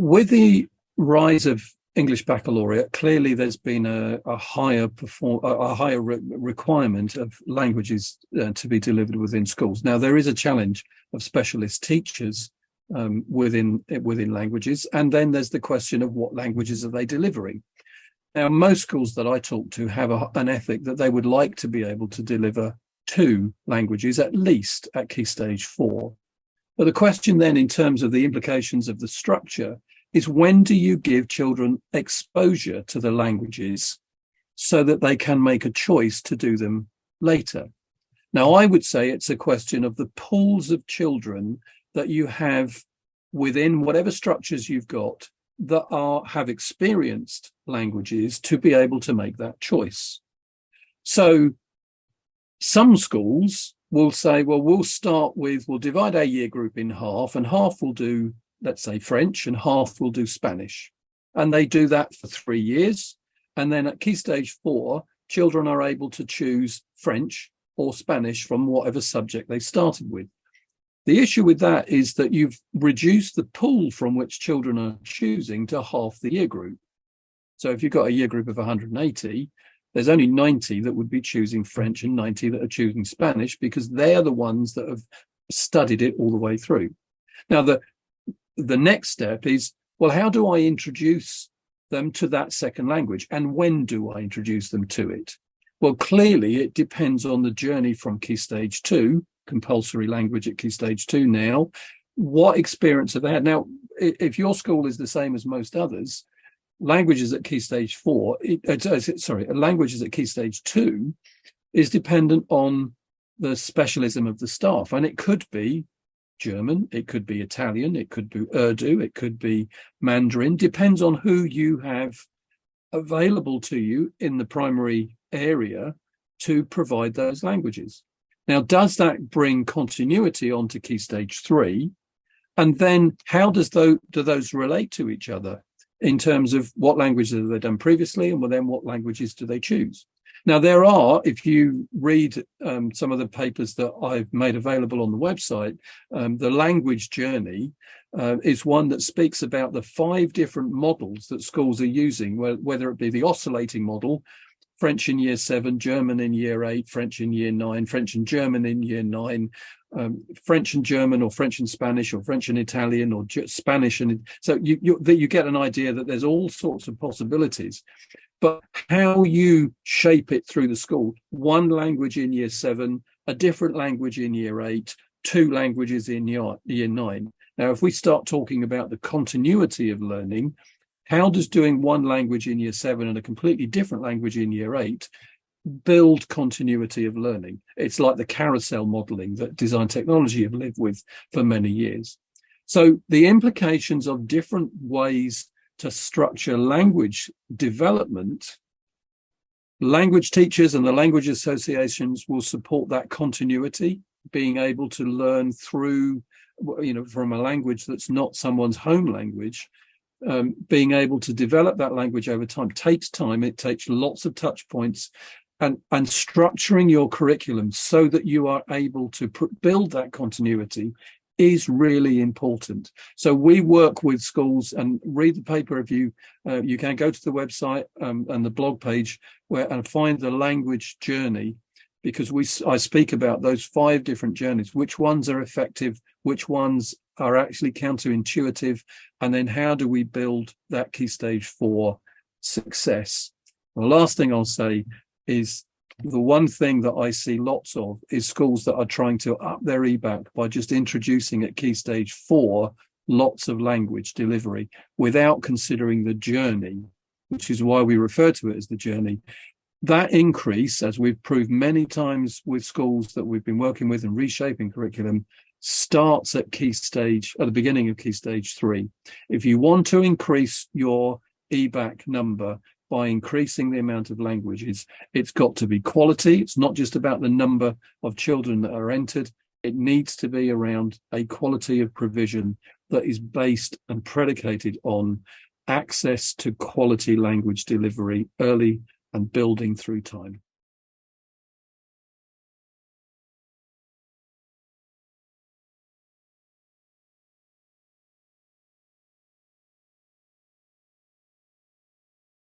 With the rise of English Baccalaureate, clearly there's been a higher requirement of languages to be delivered within schools. Now, there is a challenge of specialist teachers within languages, and then there's the question of what languages are they delivering. Now, most schools that I talk to have an ethic that they would like to be able to deliver 2 languages, at least at Key Stage 4. But the question then, in terms of the implications of the structure, is when do you give children exposure to the languages so that they can make a choice to do them later? Now, I would say it's a question of the pools of children that you have within whatever structures you've got that have experienced languages to be able to make that choice. So some schools will say, well, we'll divide our year group in half, and half will do, let's say, French, and half will do Spanish. And they do that for 3 years. And then at Key Stage 4, children are able to choose French or Spanish from whatever subject they started with. The issue with that is that you've reduced the pool from which children are choosing to half the year group. So if you've got a year group of 180, there's only 90 that would be choosing French and 90 that are choosing Spanish, because they're the ones that have studied it all the way through. Now, the next step is, well, how do I introduce them to that second language? And when do I introduce them to it? Well, clearly, it depends on the journey from Key Stage 2, compulsory language at Key Stage 2 now. What experience have they had? Now, if your school is the same as most others, languages at Key Stage 4, languages at Key Stage 2 is dependent on the specialism of the staff. And it could be German, it could be Italian, it could be Urdu, it could be Mandarin, depends on who you have available to you in the primary area to provide those languages. Now, does that bring continuity onto Key Stage 3? And then how do those relate to each other in terms of what languages have they done previously, and then what languages do they choose? Now, there are, if you read some of the papers that I've made available on the website, the language journey is one that speaks about the 5 different models that schools are using, whether it be the oscillating model, French in year 7, German in year 8, French in year 9, French and German in year 9, French and German, or French and Spanish, or French and Italian, or Spanish. And so you get an idea that there's all sorts of possibilities. But how you shape it through the school, 1 language in year 7, a different language in year 8, 2 languages in year 9. Now, if we start talking about the continuity of learning, how does doing 1 language in year 7 and a completely different language in year 8 build continuity of learning? It's like the carousel modeling that design technology have lived with for many years. So the implications of different ways to structure language development, language teachers and the language associations will support that continuity, being able to learn through, from a language that's not someone's home language. Being able to develop that language over time takes time. It takes lots of touch points, and structuring your curriculum so that you are able to build that continuity is really important. So we work with schools, and read the paper if you can go to the website and the blog page and find the language journey, because I speak about those 5 different journeys, which ones are effective, which ones are actually counterintuitive, and then how do we build that Key Stage 4 success? The last thing I'll say is the one thing that I see lots of is schools that are trying to up their EBAC by just introducing at Key Stage 4 lots of language delivery without considering the journey, which is why we refer to it as the journey. That increase, as we've proved many times with schools that we've been working with and reshaping curriculum, starts at the beginning of Key Stage 3. If you want to increase your EBAC number by increasing the amount of languages, it's got to be quality. It's not just about the number of children that are entered. It needs to be around a quality of provision that is based and predicated on access to quality language delivery early and building through time.